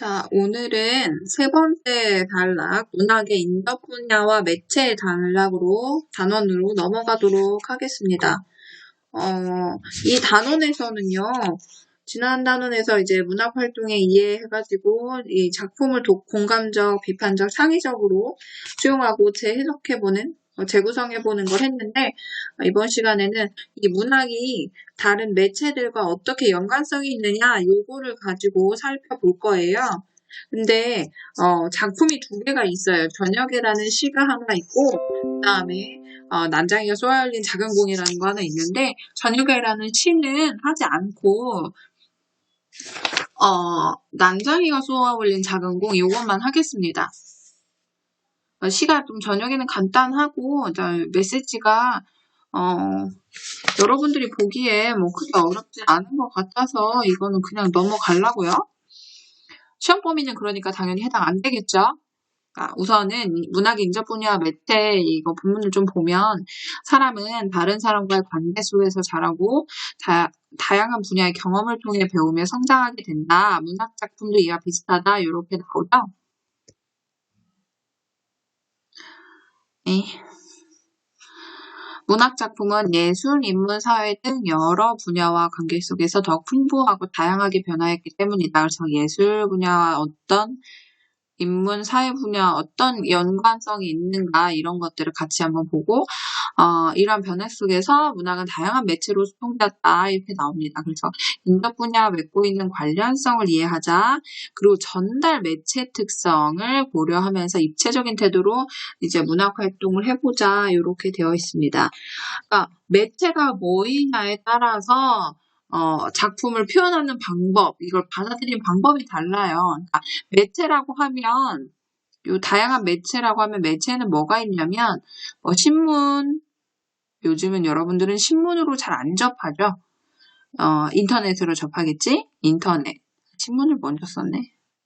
자, 오늘은 세 번째 단락, 문학의 인접 분야와 매체의 단원으로 넘어가도록 하겠습니다. 이 단원에서는요, 지난 단원에서 이제 문학 활동에 이해해가지고 이 작품을 공감적, 비판적, 창의적으로 수용하고 재해석해보는, 재구성해보는 걸 했는데, 이번 시간에는 이 문학이 다른 매체들과 어떻게 연관성이 있느냐, 요거를 가지고 살펴볼 거예요. 근데 작품이 두 개가 있어요. 저녁에라는 시가 하나 있고, 그 다음에 난장이가 쏘아올린 작은 공이라는 거 하나 있는데, 저녁에라는 시는 하지 않고 난장이가 쏘아올린 작은 공 이것만 하겠습니다. 시가 좀 저녁에는 간단하고 메시지가 여러분들이 보기에 뭐 크게 어렵지 않은 것 같아서 이거는 그냥 넘어가려고요. 시험 범위는 그러니까 당연히 해당 안 되겠죠. 우선은 문학의 인접 분야 매체 이거 본문을 좀 보면 사람은 다른 사람과의 관계 속에서 자라고 다양한 분야의 경험을 통해 배우며 성장하게 된다. 문학 작품도 이와 비슷하다. 이렇게 나오죠. 네. 문학 작품은 예술, 인문, 사회 등 여러 분야와 관계 속에서 더 풍부하고 다양하게 변화했기 때문이다. 그래서 예술 분야와 어떤 인문, 사회 분야 어떤 연관성이 있는가 이런 것들을 같이 한번 보고 이러한 변화 속에서 문학은 다양한 매체로 수통되었다 이렇게 나옵니다. 그래서 인접 분야와 맺고 있는 관련성을 이해하자. 그리고 전달 매체 특성을 고려하면서 입체적인 태도로 이제 문학 활동을 해보자 이렇게 되어 있습니다. 그러니까 매체가 뭐이냐에 따라서 작품을 표현하는 방법, 이걸 받아들이는 방법이 달라요. 그러니까 매체라고 하면, 다양한 매체라고 하면 매체는 뭐가 있냐면, 신문, 요즘은 여러분들은 신문으로 잘 안 접하죠? 인터넷으로 접하겠지? 인터넷. 신문을 먼저 썼네.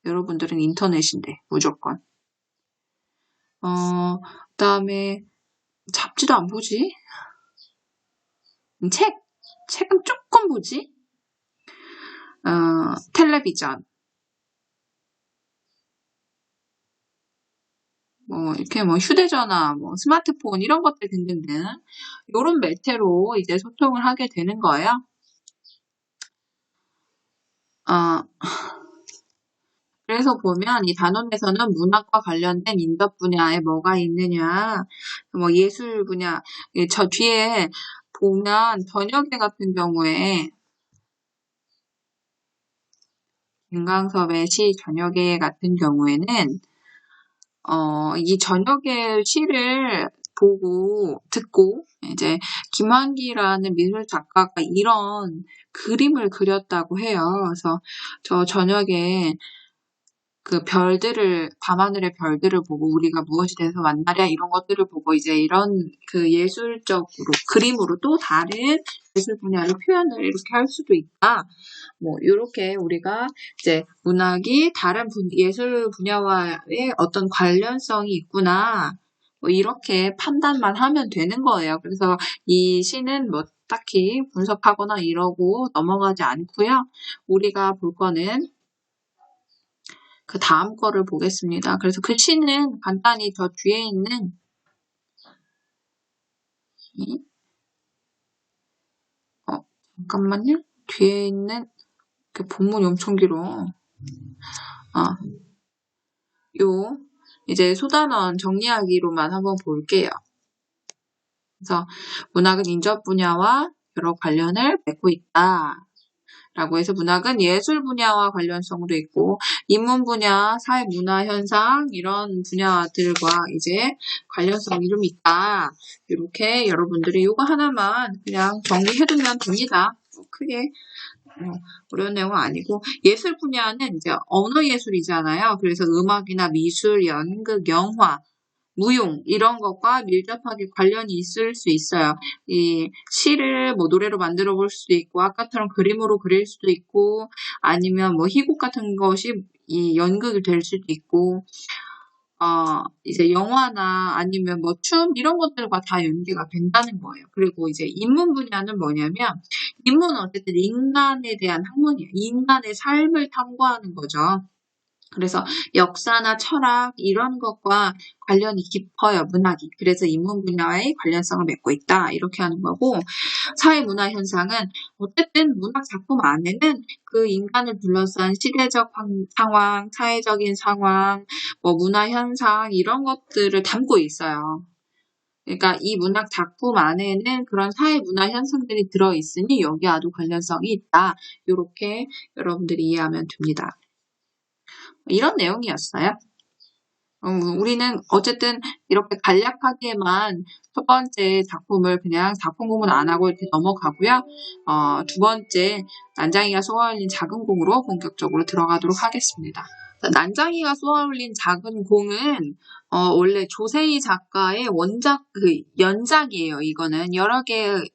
여러분들은 인터넷인데, 무조건. 그 다음에, 잡지도 안 보지? 책은 조금 보지? 텔레비전. 이렇게 휴대전화, 스마트폰, 이런 것들 등등등. 요런 매체로 이제 소통을 하게 되는 거예요. 그래서 보면 이 단원에서는 문학과 관련된 인접 분야에 뭐가 있느냐, 예술 분야, 저 뒤에 보면 저녁에 같은 경우에 김광섭의 시 저녁에 같은 경우에는 이 저녁에 시를 듣고 이제 김환기라는 미술 작가가 이런 그림을 그렸다고 해요. 그래서 저 저녁에 그 별들을, 밤하늘의 별들을 보고 우리가 무엇이 돼서 만나랴 이런 것들을 보고 이제 이런 그 예술적으로, 그림으로 또 다른 예술 분야로 표현을 이렇게 할 수도 있다. 이렇게 우리가 이제 문학이 다른 예술 분야와의 어떤 관련성이 있구나. 이렇게 판단만 하면 되는 거예요. 그래서 이 시는 딱히 분석하거나 이러고 넘어가지 않고요. 우리가 볼 거는 그 다음 거를 보겠습니다. 그래서 그 시는 간단히 저 뒤에 있는 잠깐만요. 뒤에 있는 그 본문이 엄청 길어. 이제 소단원 정리하기로만 한번 볼게요. 그래서 문학은 인접 분야와 여러 관련을 맺고 있다. 라고 해서 문학은 예술 분야와 관련성도 있고 인문 분야, 사회 문화 현상 이런 분야들과 이제 관련성이 좀 있다. 이렇게 여러분들이 이거 하나만 그냥 정리해두면 됩니다. 크게 어려운 내용은 아니고 예술 분야는 이제 언어 예술이잖아요. 그래서 음악이나 미술, 연극, 영화 무용 이런 것과 밀접하게 관련이 있을 수 있어요. 이 시를 노래로 만들어 볼 수도 있고 아까처럼 그림으로 그릴 수도 있고 아니면 희곡 같은 것이 이 연극이 될 수도 있고 이제 영화나 아니면 춤 이런 것들과 다 연계가 된다는 거예요. 그리고 이제 인문 분야는 뭐냐면 인문은 어쨌든 인간에 대한 학문이에요. 인간의 삶을 탐구하는 거죠. 그래서 역사나 철학 이런 것과 관련이 깊어요, 문학이. 그래서 인문 분야와의 관련성을 맺고 있다. 이렇게 하는 거고, 사회문화 현상은 어쨌든 문학 작품 안에는 그 인간을 둘러싼 시대적 상황, 사회적인 상황, 뭐 문화 현상 이런 것들을 담고 있어요. 그러니까 이 문학 작품 안에는 그런 사회문화 현상들이 들어있으니 여기와도 관련성이 있다. 이렇게 여러분들이 이해하면 됩니다. 이런 내용이었어요. 우리는 어쨌든 이렇게 간략하게만 첫 번째 작품을 그냥 작품 공부는 안 하고 이렇게 넘어가고요. 두 번째 난장이가 쏘아올린 작은 공으로 본격적으로 들어가도록 하겠습니다. 난장이가 쏘아올린 작은 공은 원래 조세희 작가의 원작 연작이에요. 이거는 여러 개의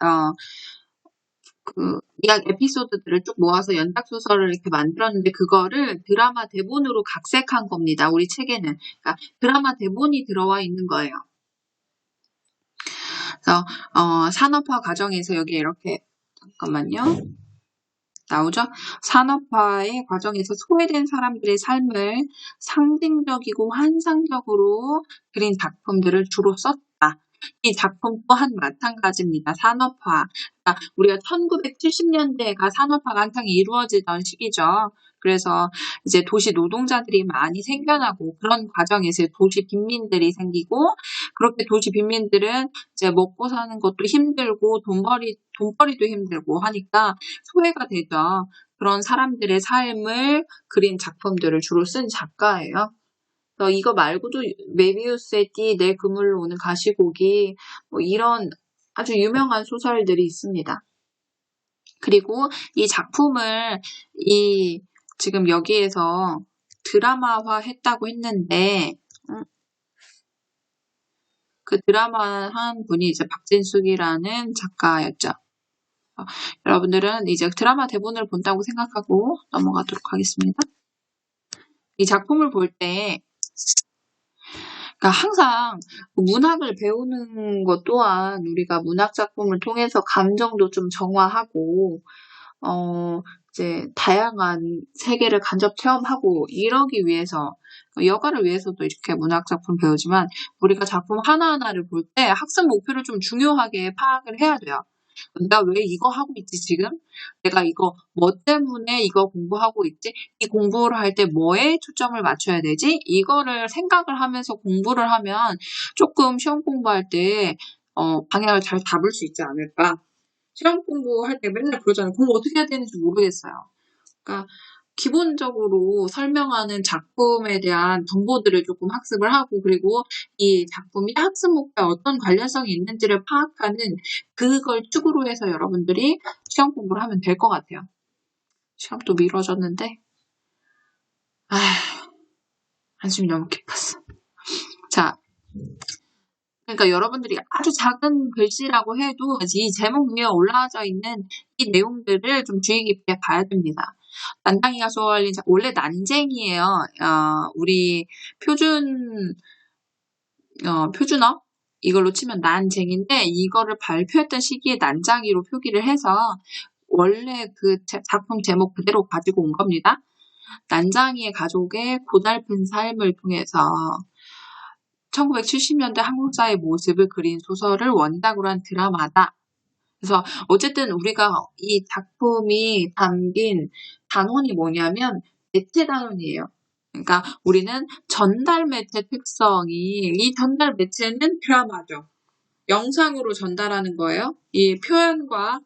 에피소드들을 쭉 모아서 연작소설을 이렇게 만들었는데 그거를 드라마 대본으로 각색한 겁니다. 우리 책에는. 그러니까 드라마 대본이 들어와 있는 거예요. 그래서 산업화 과정에서 여기 이렇게 잠깐만요. 나오죠? 산업화의 과정에서 소외된 사람들의 삶을 상징적이고 환상적으로 그린 작품들을 주로 썼다. 이 작품 또한 마찬가지입니다. 산업화. 그러니까 우리가 1970년대가 산업화가 한창 이루어지던 시기죠. 그래서 이제 도시 노동자들이 많이 생겨나고 그런 과정에서 도시 빈민들이 생기고 그렇게 도시 빈민들은 이제 먹고 사는 것도 힘들고 돈벌이도 힘들고 하니까 소외가 되죠. 그런 사람들의 삶을 그린 작품들을 주로 쓴 작가예요. 이거 말고도 메비우스의 띠, 내 그물로 오는 가시고기 뭐 이런 아주 유명한 소설들이 있습니다. 그리고 이 작품을 지금 여기에서 드라마화 했다고 했는데 그 드라마 한 분이 이제 박진숙이라는 작가였죠. 여러분들은 이제 드라마 대본을 본다고 생각하고 넘어가도록 하겠습니다. 이 작품을 볼 때 그러니까 항상 문학을 배우는 것 또한 우리가 문학 작품을 통해서 감정도 좀 정화하고 이제 다양한 세계를 간접 체험하고 이러기 위해서 여가를 위해서도 이렇게 문학 작품 배우지만 우리가 작품 하나하나를 볼 때 학습 목표를 좀 중요하게 파악을 해야 돼요. 내가 왜 이거 하고 있지 지금? 내가 이거 뭐 때문에 이거 공부하고 있지? 이 공부를 할 때 뭐에 초점을 맞춰야 되지? 이거를 생각을 하면서 공부를 하면 조금 시험 공부할 때 방향을 잘 잡을 수 있지 않을까? 시험 공부할 때 맨날 그러잖아요. 공부 어떻게 해야 되는지 모르겠어요. 그러니까 기본적으로 설명하는 작품에 대한 정보들을 조금 학습을 하고 그리고 이 작품이 학습 목표와 어떤 관련성이 있는지를 파악하는 그걸 축으로 해서 여러분들이 시험 공부를 하면 될 것 같아요. 시험도 미뤄졌는데 한숨이 너무 깊었어. 자, 그러니까 여러분들이 아주 작은 글씨라고 해도 이 제목 위에 올라져 있는 이 내용들을 좀 주의 깊게 봐야 됩니다. 난장이가 쏘아올린 원래 난쟁이에요. 우리 표준어 이걸로 치면 난쟁인데 이거를 발표했던 시기에 난장이로 표기를 해서 원래 그 작품 제목 그대로 가지고 온 겁니다. 난장이의 가족의 고달픈 삶을 통해서 1970년대 한국 사회 모습을 그린 소설을 원작으로 한 드라마다. 그래서 어쨌든 우리가 이 작품이 담긴 단원이 뭐냐면 매체 단원이에요. 그러니까 우리는 전달 매체 특성이 이 전달 매체는 드라마죠. 영상으로 전달하는 거예요. 이 표현과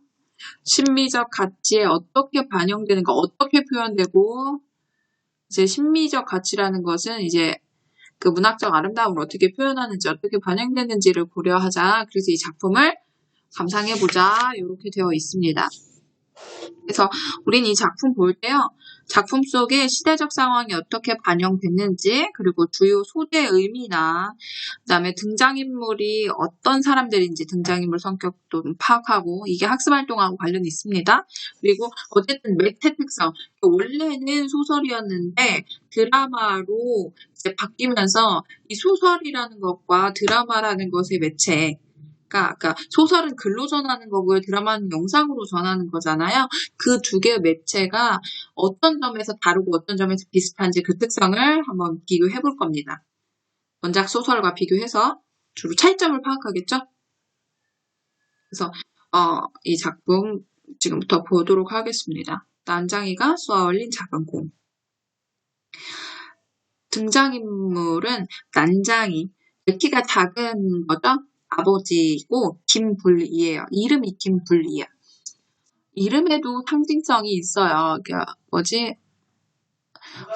심미적 가치에 어떻게 반영되는가, 어떻게 표현되고 이제 심미적 가치라는 것은 이제 그 문학적 아름다움을 어떻게 표현하는지, 어떻게 반영되는지를 고려하자. 그래서 이 작품을 감상해보자. 이렇게 되어 있습니다. 그래서 우린 이 작품 볼 때요. 작품 속에 시대적 상황이 어떻게 반영됐는지 그리고 주요 소재의 의미나 그다음에 등장인물이 어떤 사람들인지 등장인물 성격도 파악하고 이게 학습활동하고 관련이 있습니다. 그리고 어쨌든 매체 특성 원래는 소설이었는데 드라마로 이제 바뀌면서 이 소설이라는 것과 드라마라는 것의 매체 아까 소설은 글로 전하는 거고요. 드라마는 영상으로 전하는 거잖아요. 그 두 개의 매체가 어떤 점에서 다르고 어떤 점에서 비슷한지 그 특성을 한번 비교해 볼 겁니다. 원작 소설과 비교해서 주로 차이점을 파악하겠죠? 그래서 이 작품 지금부터 보도록 하겠습니다. 난장이가 쏘아 올린 작은 공. 등장인물은 난장이, 키가 작은 거죠? 아버지고 김불이에요. 이름이 김불이야. 이름에도 상징성이 있어요.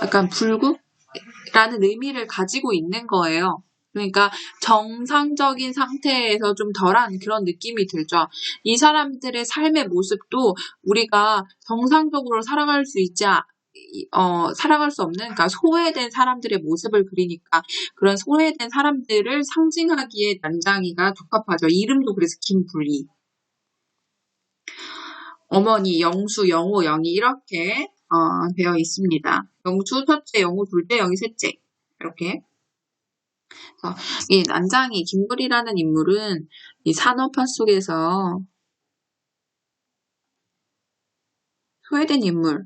약간 불국이라는 의미를 가지고 있는 거예요. 그러니까 정상적인 상태에서 좀 덜한 그런 느낌이 들죠. 이 사람들의 삶의 모습도 우리가 정상적으로 살아갈 수 없는, 그러니까 소외된 사람들의 모습을 그리니까 그런 소외된 사람들을 상징하기에 난장이가 적합하죠. 이름도 그래서 김불이. 어머니, 영수, 영호, 영희 이렇게 되어 있습니다. 영수 첫째, 영호 둘째, 영희 셋째 이렇게. 이 난장이 김불이라는 인물은 이 산업화 속에서 소외된 인물을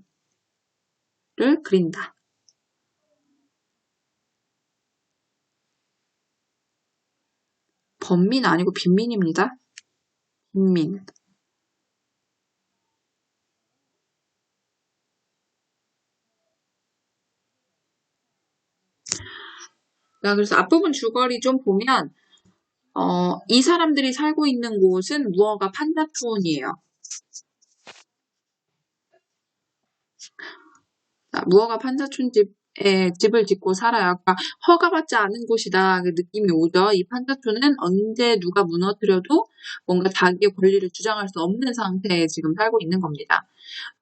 그린다. 범민 아니고 빈민입니다. 빈민. 그래서 앞부분 줄거리 좀 보면 이 사람들이 살고 있는 곳은 무허가 판자촌이에요. 무허가 판자촌 집을 짓고 살아요. 그러니까 허가받지 않은 곳이다. 그 느낌이 오죠. 이 판자촌은 언제 누가 무너뜨려도 뭔가 자기의 권리를 주장할 수 없는 상태에 지금 살고 있는 겁니다.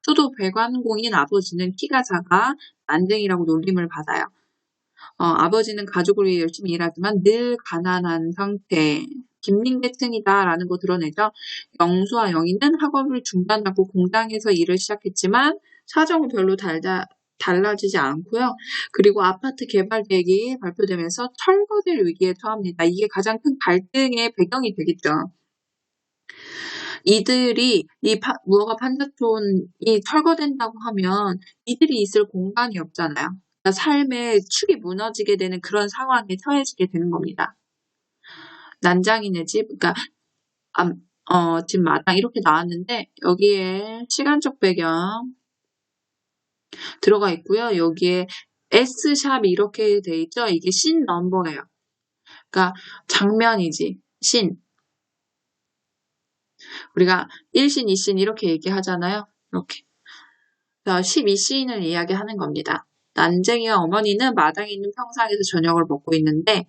수도 배관공인 아버지는 키가 작아 난쟁이라고 놀림을 받아요. 아버지는 가족을 위해 열심히 일하지만 늘 가난한 상태, 빈민계층이다라는 거 드러내죠. 영수와 영희는 학업을 중단하고 공장에서 일을 시작했지만 사정은 별로 달라지지 않고요. 그리고 아파트 개발 계획이 발표되면서 철거될 위기에 처합니다. 이게 가장 큰 갈등의 배경이 되겠죠. 이들이 무허가 판자촌이 철거된다고 하면 이들이 있을 공간이 없잖아요. 그러니까 삶의 축이 무너지게 되는 그런 상황에 처해지게 되는 겁니다. 난장이네 집, 그러니까 집 마당 이렇게 나왔는데 여기에 시간적 배경 들어가 있고요. 여기에 S샵 이렇게 돼 있죠. 이게 씬 넘버예요. 그러니까 장면이지. 씬. 우리가 1씬, 2씬 이렇게 얘기하잖아요. 이렇게. 12씬을 이야기하는 겁니다. 난쟁이와 어머니는 마당에 있는 평상에서 저녁을 먹고 있는데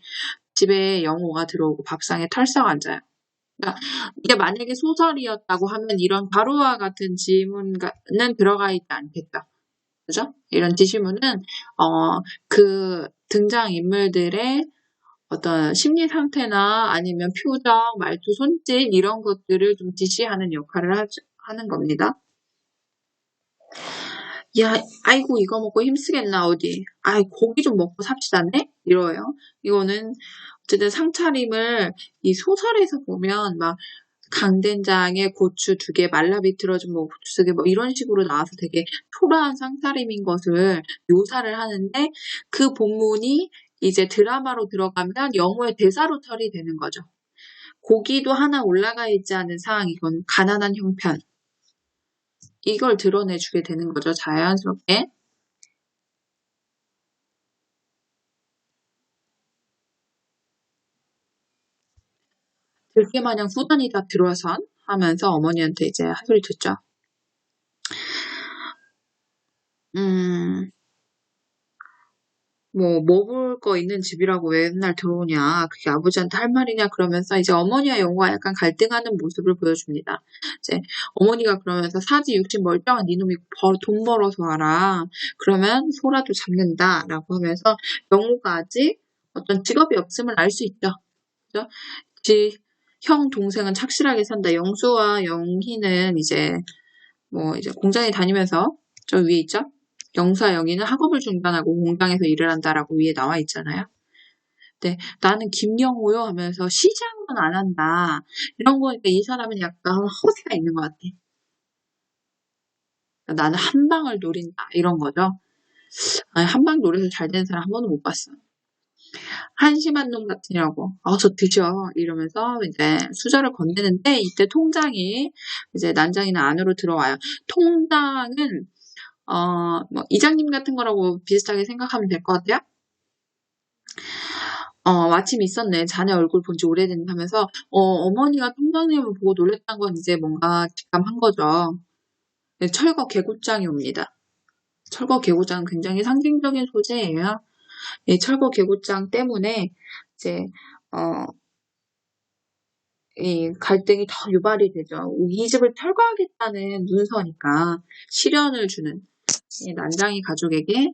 집에 영호가 들어오고 밥상에 털썩 앉아요. 그러니까 이게 만약에 소설이었다고 하면 이런 바로와 같은 지문은 들어가 있지 않겠죠. 그죠? 이런 지시문은 그 등장인물들의 어떤 심리 상태나 아니면 표정, 말투, 손짓 이런 것들을 좀 지시하는 역할을 하는 겁니다. 야, 아이고 이거 먹고 힘쓰겠나 어디. 아이 고기 좀 먹고 삽시다네? 이러요. 이거는 어쨌든 상차림을 이 소설에서 보면 막 강된장에 고추 2개 말라 비틀어진 뭐 고추 2개 뭐 이런 식으로 나와서 되게 초라한 상차림인 것을 묘사를 하는데 그 본문이 이제 드라마로 들어가면 영호의 대사로 처리되는 거죠. 고기도 하나 올라가 있지 않은 상황이건 가난한 형편. 이걸 드러내주게 되는 거죠. 자연스럽게. 들깨마냥 후단이 다 들어선 하면서 어머니한테 이제 한 소리 듣죠. 먹을 거 있는 집이라고 왜 맨날 들어오냐. 그게 아버지한테 할 말이냐. 그러면서 이제 어머니와 영호가 약간 갈등하는 모습을 보여줍니다. 이제 어머니가 그러면서 사지 육진 멀쩡한 니놈이 돈 벌어서 와라. 그러면 소라도 잡는다. 라고 하면서 영호가 아직 어떤 직업이 없음을 알 수 있죠. 그죠? 형 동생은 착실하게 산다. 영수와 영희는 이제 공장에 다니면서 저 위에 있죠? 영수와 영희는 학업을 중단하고 공장에서 일을 한다라고 위에 나와 있잖아요. 네, 나는 김영호요 하면서 시장은 안 한다. 이런 거니까 이 사람은 약간 허세가 있는 것 같아. 나는 한 방을 노린다. 이런 거죠. 아니, 한 방 노려서 잘 되는 사람 한 번도 못 봤어. 한심한 놈 같으냐고. 저 드셔. 이러면서 이제 수저를 건네는데 이때 통장이 이제 난장이는 안으로 들어와요. 통장은 뭐 이장님 같은 거라고 비슷하게 생각하면 될 것 같아요. 마침 있었네. 자네 얼굴 본지 오래됐네 하면서 어머니가 통장님을 보고 놀랬다는 건 이제 뭔가 직감한 거죠. 네, 철거 개구장이 옵니다. 철거 개구장은 굉장히 상징적인 소재예요. 이 철거 개구장 때문에 이제 이 갈등이 더 유발이 되죠. 이 집을 철거하겠다는 문서니까 시련을 주는 이 난장이 가족에게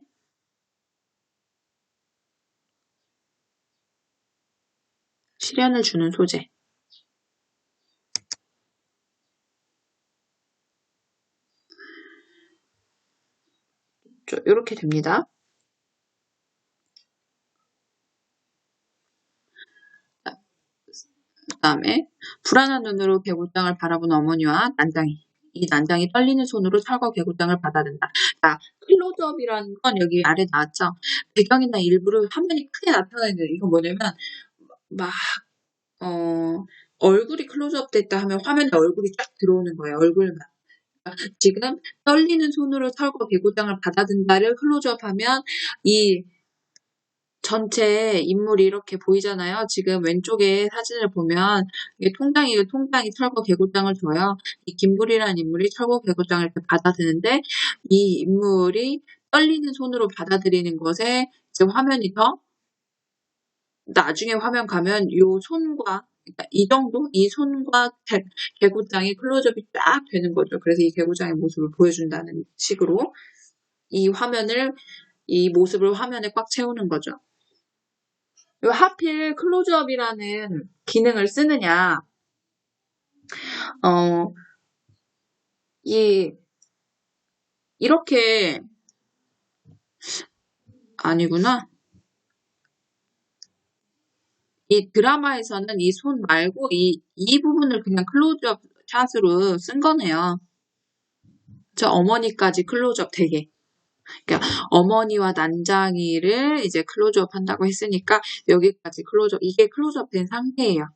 시련을 주는 소재. 이렇게 됩니다. 그 다음에 불안한 눈으로 개구장을 바라본 어머니와 난장이. 이 난장이 떨리는 손으로 철거 개구장을 받아든다. 자, 클로즈업이라는 건 여기 아래 나왔죠. 배경이나 일부를 화면이 크게 나타나는데 이건 뭐냐면 막 얼굴이 클로즈업 됐다 하면 화면에 얼굴이 쫙 들어오는 거예요. 얼굴만. 지금 떨리는 손으로 철거 개구장을 받아든다를 클로즈업하면 이 전체 인물이 이렇게 보이잖아요. 지금 왼쪽에 사진을 보면 이게 통장이 철거 개구장을 줘요. 이 김불이라는 인물이 철거 개구장을 이렇게 받아드는데 이 인물이 떨리는 손으로 받아들이는 것에 지금 화면이 더 나중에 화면 가면 요 손과 그러니까 이 정도 이 손과 개구장이 클로즈업이 쫙 되는 거죠. 그래서 이 개구장의 모습을 보여준다는 식으로 이 모습을 화면에 꽉 채우는 거죠. 왜 하필 클로즈업이라는 기능을 쓰느냐? 이렇게 아니구나. 이 드라마에서는 이 손 말고 이 부분을 그냥 클로즈업 샷으로 쓴 거네요. 저 어머니까지 클로즈업 되게. 그러니까 어머니와 난장이를 이제 클로즈업 한다고 했으니까 여기까지 클로즈업, 이게 클로즈업 된 상태예요.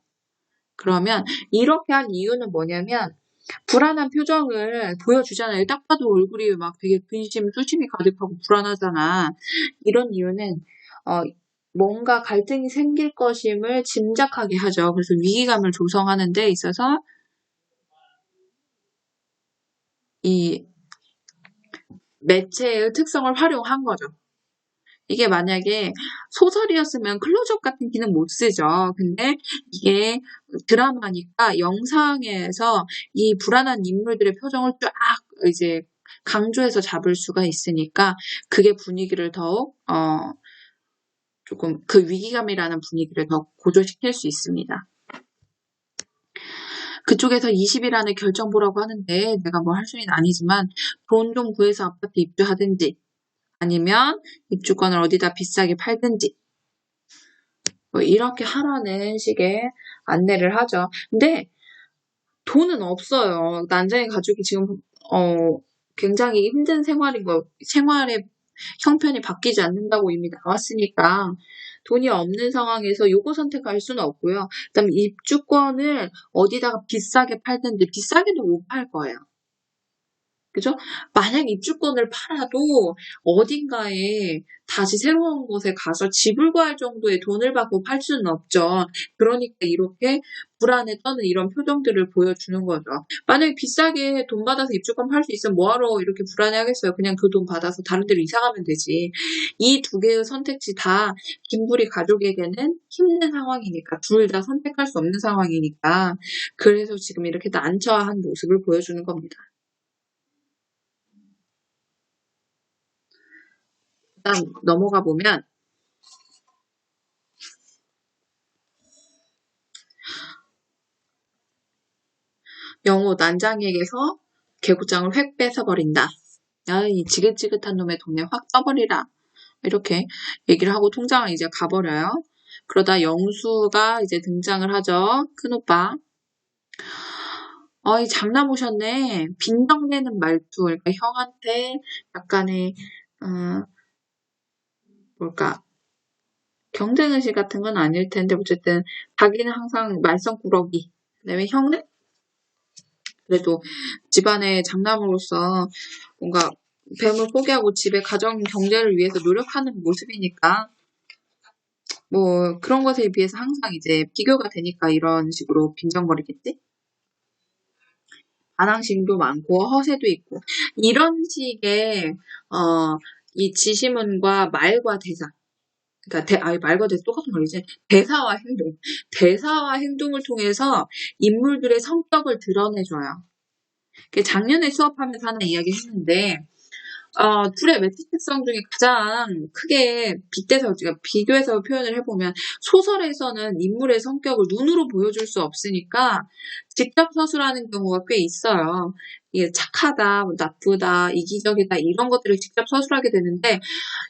그러면 이렇게 한 이유는 뭐냐면 불안한 표정을 보여주잖아요. 딱 봐도 얼굴이 막 되게 근심, 수심이 가득하고 불안하잖아. 이런 이유는 뭔가 갈등이 생길 것임을 짐작하게 하죠. 그래서 위기감을 조성하는 데 있어서 이 매체의 특성을 활용한 거죠. 이게 만약에 소설이었으면 클로즈업 같은 기능 못 쓰죠. 근데 이게 드라마니까 영상에서 이 불안한 인물들의 표정을 쫙 이제 강조해서 잡을 수가 있으니까 그게 분위기를 더욱 조금 그 위기감이라는 분위기를 더 고조시킬 수 있습니다. 그쪽에서 20이라는 결정보라고 하는데 내가 뭐 할 수는 아니지만 돈 좀 구해서 아파트 입주하든지 아니면 입주권을 어디다 비싸게 팔든지 뭐 이렇게 하라는 식의 안내를 하죠. 근데 돈은 없어요. 난장이 가족이 지금 굉장히 힘든 생활의 형편이 바뀌지 않는다고 이미 나왔으니까 돈이 없는 상황에서 요거 선택할 수는 없고요. 그다음에 입주권을 어디다가 비싸게 팔든지 비싸게도 못 팔 거예요. 그죠? 만약 입주권을 팔아도 어딘가에 다시 새로운 곳에 가서 집을 구할 정도의 돈을 받고 팔 수는 없죠. 그러니까 이렇게 불안에 떠는 이런 표정들을 보여주는 거죠. 만약에 비싸게 돈 받아서 입주권 팔 수 있으면 뭐하러 이렇게 불안해 하겠어요. 그냥 그 돈 받아서 다른 데로 이사 가면 되지. 이 두 개의 선택지 다 김부리 가족에게는 힘든 상황이니까 둘 다 선택할 수 없는 상황이니까 그래서 지금 이렇게 난처한 모습을 보여주는 겁니다. 일단 넘어가 보면 영호 난장이에게서 개구장을 획 뺏어버린다. 야, 이 지긋지긋한 놈의 돈에 확 써버리라. 이렇게 얘기를 하고 통장을 이제 가버려요. 그러다 영수가 이제 등장을 하죠. 큰오빠. 이 장남 오셨네. 빈정내는 말투. 그러니까 형한테 약간의 뭘까, 경쟁의식 같은 건 아닐 텐데 어쨌든 자기는 항상 말썽꾸러기. 그다음에 형은 그래도 집안의 장남으로서 뭔가 뱀을 포기하고 집의 가정 경제를 위해서 노력하는 모습이니까 뭐 그런 것에 비해서 항상 이제 비교가 되니까 이런 식으로 빈정거리겠지? 반항심도 많고 허세도 있고 이런 식의 이 지시문과 말과 대사, 그러니까 말과 대사 똑같은 말이지. 대사와 행동을 통해서 인물들의 성격을 드러내줘요. 작년에 수업하면서 하나 이야기했는데 둘의 매치 특성 중에 가장 크게 빗대서 비교해서 표현을 해보면 소설에서는 인물의 성격을 눈으로 보여줄 수 없으니까 직접 서술하는 경우가 꽤 있어요. 이게 착하다, 나쁘다, 이기적이다 이런 것들을 직접 서술하게 되는데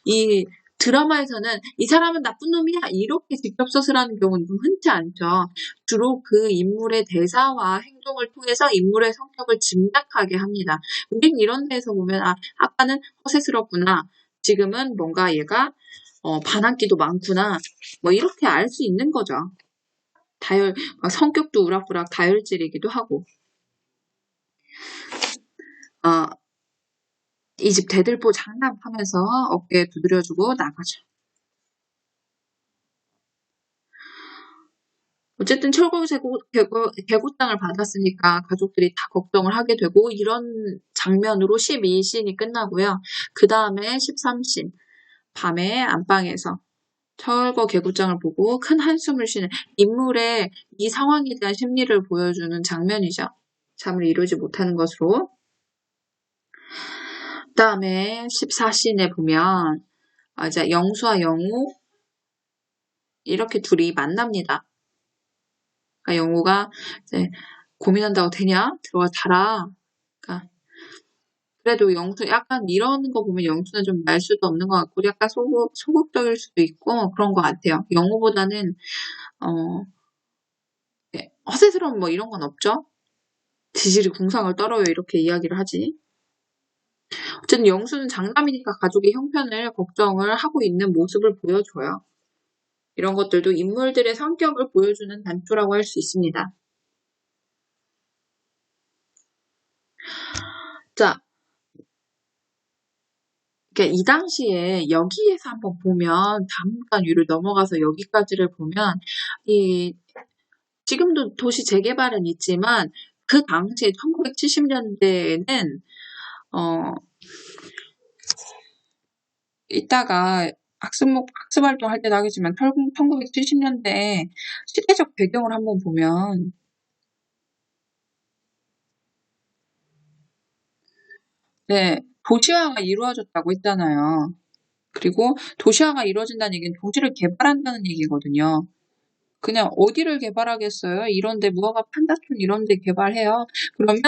이 드라마에서는 이 사람은 나쁜 놈이야 이렇게 직접 서술하는 경우는 좀 흔치 않죠. 주로 그 인물의 대사와 행동을 통해서 인물의 성격을 짐작하게 합니다. 우린 이런 데에서 보면 아까는 허세스럽구나, 지금은 뭔가 얘가 반항기도 많구나, 뭐 이렇게 알 수 있는 거죠. 성격도 우락부락 다혈질이기도 하고. 이 집 대들보 장담하면서 어깨에 두드려주고 나가죠. 어쨌든 철거 개고 땅을 받았으니까 가족들이 다 걱정을 하게 되고 이런 장면으로 12씬이 끝나고요. 그 다음에 13씬 밤에 안방에서 철거 개구장을 보고 큰 한숨을 쉬는 인물의 이 상황에 대한 심리를 보여주는 장면이죠. 잠을 이루지 못하는 것으로. 그 다음에 14씬에 보면 이제 영수와 영우 이렇게 둘이 만납니다. 그러니까 영우가 이제 고민한다고 되냐? 들어가 자라. 그러니까 그래도 영수 약간 이러는 거 보면 영수는 좀 날 수도 없는 것 같고 약간 소극적일 수도 있고 그런 것 같아요. 영우보다는 허세스러운 뭐 이런 건 없죠. 지질이 궁상을 떨어요 이렇게 이야기를 하지. 어쨌든 영수는 장남이니까 가족의 형편을 걱정을 하고 있는 모습을 보여줘요. 이런 것들도 인물들의 성격을 보여주는 단초라고 할 수 있습니다. 자, 그러니까 이 당시에 여기에서 한번 보면 잠깐 위로 넘어가서 여기까지를 보면 지금도 도시 재개발은 있지만 그 당시에 1970년대에는 이따가 학습활동 할 때도 하겠지만 1970년대 시대적 배경을 한번 보면 네, 도시화가 이루어졌다고 했잖아요. 그리고 도시화가 이루어진다는 얘기는 도시를 개발한다는 얘기거든요. 그냥 어디를 개발하겠어요? 이런데 무허가 판자촌 이런데 개발해요. 그러면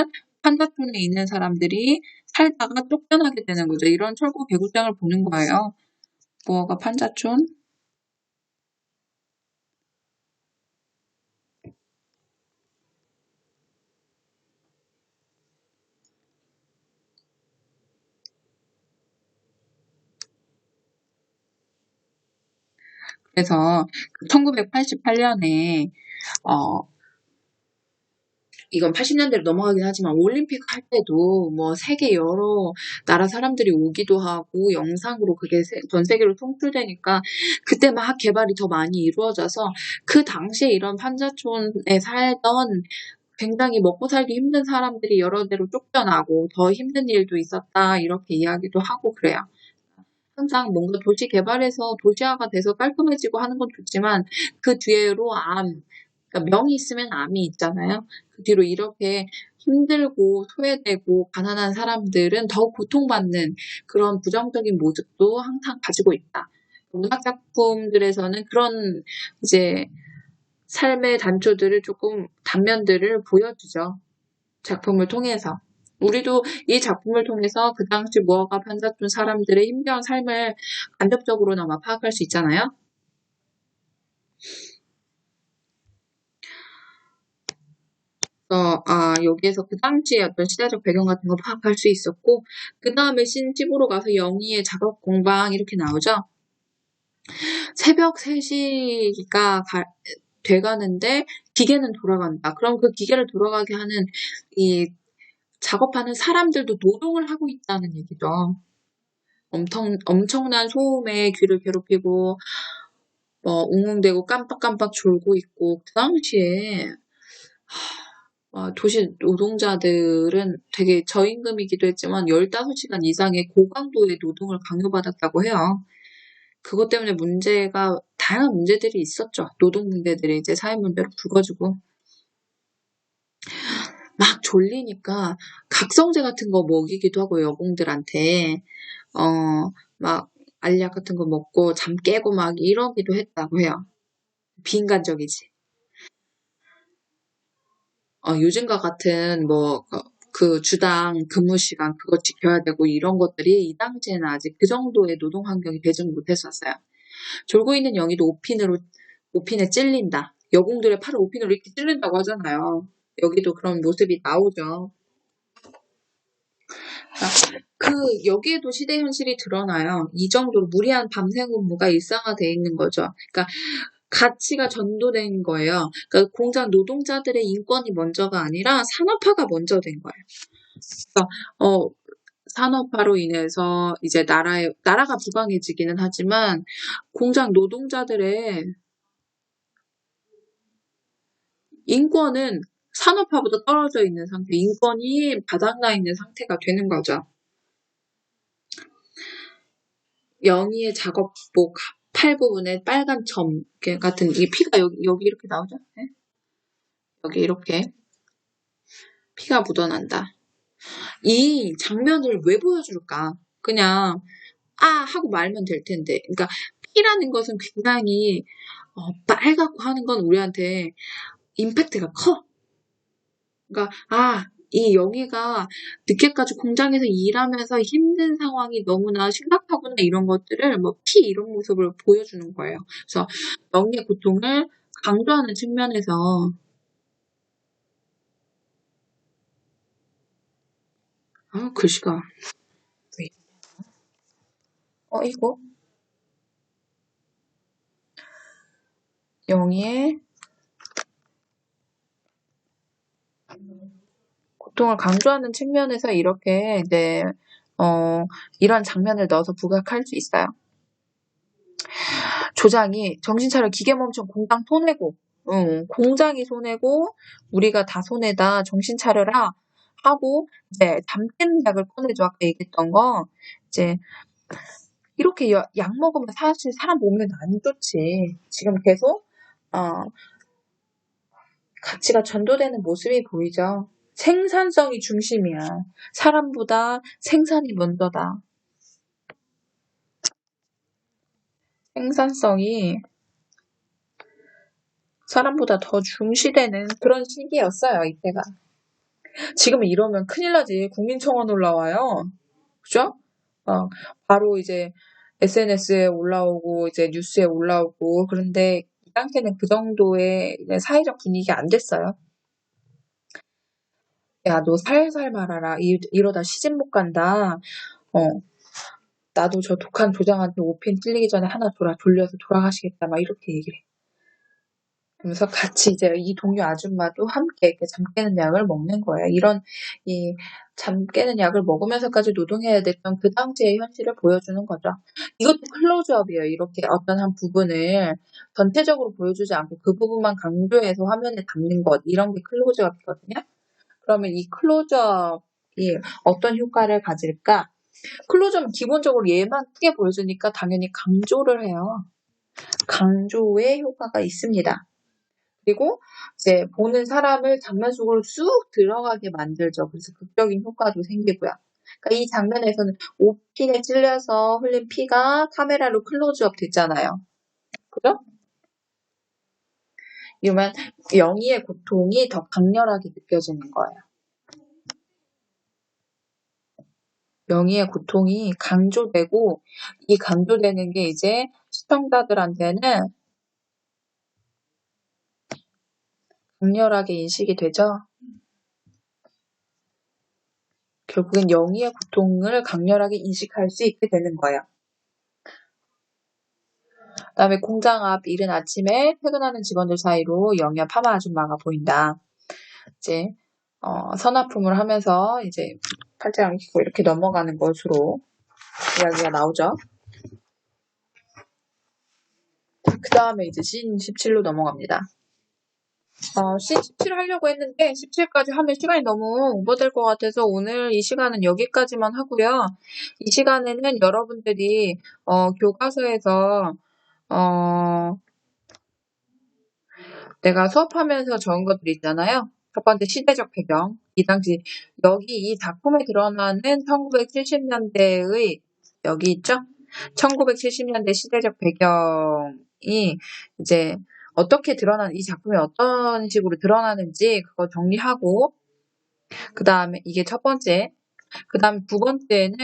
판자촌에 있는 사람들이 살다가 쫓겨나게 되는 거죠. 이런 철거 개구장을 보는 거예요. 무허가 판자촌. 그래서 1988년에 이건 80년대로 넘어가긴 하지만 올림픽 할 때도 뭐 세계 여러 나라 사람들이 오기도 하고 영상으로 그게 전 세계로 송출되니까 그때 막 개발이 더 많이 이루어져서 그 당시에 이런 판자촌에 살던 굉장히 먹고 살기 힘든 사람들이 여러 데로 쫓겨나고 더 힘든 일도 있었다 이렇게 이야기도 하고 그래요. 항상 뭔가 도시 개발해서 도시화가 돼서 깔끔해지고 하는 건 좋지만 그 뒤로 그러니까 명이 있으면 암이 있잖아요. 그 뒤로 이렇게 힘들고 소외되고 가난한 사람들은 더 고통받는 그런 부정적인 모습도 항상 가지고 있다. 문학 작품들에서는 그런 이제 삶의 단초들을 조금 단면들을 보여주죠. 작품을 통해서. 우리도 이 작품을 통해서 그 당시 무허가 판자촌 사람들의 힘겨운 삶을 간접적으로나마 파악할 수 있잖아요. 여기에서 그 당시의 어떤 시대적 배경 같은 거 파악할 수 있었고, 그 다음에 신 10으로 가서 영희의 작업 공방 이렇게 나오죠. 새벽 3시가 돼가는데 기계는 돌아간다. 그럼 그 기계를 돌아가게 하는 이 작업하는 사람들도 노동을 하고 있다는 얘기죠. 엄청난 소음에 귀를 괴롭히고 웅웅대고 깜빡깜빡 졸고 있고 그 당시에 도시 노동자들은 되게 저임금이기도 했지만 15시간 이상의 고강도의 노동을 강요받았다고 해요. 그것 때문에 다양한 문제들이 있었죠. 노동 문제들이 이제 사회 문제로 불거지고. 막 졸리니까 각성제 같은 거 먹이기도 하고 여공들한테 막 알약 같은 거 먹고 잠 깨고 막 이러기도 했다고 해요. 비인간적이지. 요즘과 같은 그 주당 근무 시간 그거 지켜야 되고 이런 것들이 이 당시에는 아직 그 정도의 노동 환경이 배정 못했었어요. 졸고 있는 영희도 오핀에 찔린다. 여공들의 팔을 오핀으로 이렇게 찔린다고 하잖아요. 여기도 그런 모습이 나오죠. 여기에도 시대 현실이 드러나요. 이 정도로 무리한 밤새 근무가 일상화돼 있는 거죠. 그러니까 가치가 전도된 거예요. 그러니까 공장 노동자들의 인권이 먼저가 아니라 산업화가 먼저 된 거예요. 그러니까 산업화로 인해서 이제 나라가 부강해지기는 하지만 공장 노동자들의 인권은 산업화보다 떨어져 있는 상태, 인권이 바닥나 있는 상태가 되는 거죠. 영희의 작업복 팔 부분에 빨간 점 같은 이 피가 여기 이렇게 나오죠? 네? 여기 이렇게 피가 묻어난다. 이 장면을 왜 보여줄까? 그냥 하고 말면 될 텐데. 그러니까 피라는 것은 굉장히 빨갛고 하는 건 우리한테 임팩트가 커. 그러니까 이 영희가 늦게까지 공장에서 일하면서 힘든 상황이 너무나 심각하구나 이런 것들을 피 이런 모습을 보여주는 거예요. 그래서 영희의 고통을 강조하는 측면에서 글씨가 이거 영희의 고통을 강조하는 측면에서 이렇게 이제 이런 장면을 넣어서 부각할 수 있어요. 조장이 정신 차려 기계 멈춘 공장 손해고 공장이 손해고 우리가 다 손해다 정신 차려라 하고 이제 잠 깨는 약을 꺼내줘. 아까 얘기했던 거 이제 이렇게 약 먹으면 사실 사람 몸에는 안 좋지. 지금 계속 가치가 전도되는 모습이 보이죠. 생산성이 중심이야. 사람보다 생산이 먼저다. 생산성이 사람보다 더 중시되는 그런 시기였어요, 이때가. 지금은 이러면 큰일 나지. 국민청원 올라와요. 그죠? 바로 이제 SNS에 올라오고, 이제 뉴스에 올라오고, 그런데 이 당시에는 그 정도의 사회적 분위기가 안 됐어요. 야, 너 살살 말아라. 이러다 시집 못 간다. 나도 저 독한 조장한테 오핀 찔리기 전에 하나 돌려서 돌아가시겠다. 막 이렇게 얘기를 해. 그러면서 같이 이제 이 동료 아줌마도 함께 이렇게 잠 깨는 약을 먹는 거예요. 이 잠 깨는 약을 먹으면서까지 노동해야 됐던 그 당시의 현실을 보여주는 거죠. 이것도 클로즈업이에요. 이렇게 어떤 한 부분을 전체적으로 보여주지 않고 그 부분만 강조해서 화면에 담는 것. 이런 게 클로즈업이거든요. 그러면 이 클로즈업이 어떤 효과를 가질까? 클로즈업은 기본적으로 얘만 크게 보여주니까 당연히 강조를 해요. 강조의 효과가 있습니다. 그리고 이제 보는 사람을 장면 속으로 쑥 들어가게 만들죠. 그래서 극적인 효과도 생기고요. 그러니까 이 장면에서는 오핀에 찔려서 흘린 피가 카메라로 클로즈업 됐잖아요. 그죠? 이러면 영희의 고통이 더 강렬하게 느껴지는 거예요. 영희의 고통이 강조되고 이 강조되는 게 이제 시청자들한테는 강렬하게 인식이 되죠? 결국엔 영희의 고통을 강렬하게 인식할 수 있게 되는 거예요. 그다음에 공장 앞 이른 아침에 퇴근하는 직원들 사이로 영희와 파마 아줌마가 보인다. 이제 선화품을 하면서 이제 팔짱을 끼고 이렇게 넘어가는 것으로 이야기가 나오죠. 그 다음에 이제 씬 17로 넘어갑니다. 씬 17 하려고 했는데 17까지 하면 시간이 너무 오버될 것 같아서 오늘 이 시간은 여기까지만 하고요. 이 시간에는 여러분들이 교과서에서 내가 수업하면서 적은 것들 있잖아요. 첫 번째 시대적 배경. 이 당시 여기 이 작품에 드러나는 1970년대의 여기 있죠? 1970년대 시대적 배경이 이제 어떻게 드러나는 이 작품이 어떤 식으로 드러나는지 그거 정리하고 그 다음에 이게 첫 번째. 그 다음에 두 번째는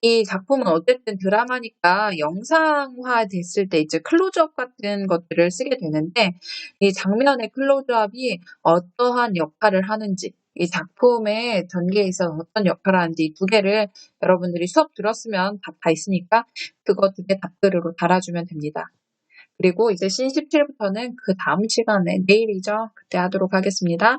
이 작품은 어쨌든 드라마니까 영상화 됐을 때 이제 클로즈업 같은 것들을 쓰게 되는데 이 장면의 클로즈업이 어떠한 역할을 하는지 이 작품의 전개에 있어서 어떤 역할을 하는지 이 두 개를 여러분들이 수업 들었으면 답 다 있으니까 그거 두 개 답글으로 달아주면 됩니다. 그리고 이제 씬 17부터는 그 다음 시간에 내일이죠. 그때 하도록 하겠습니다.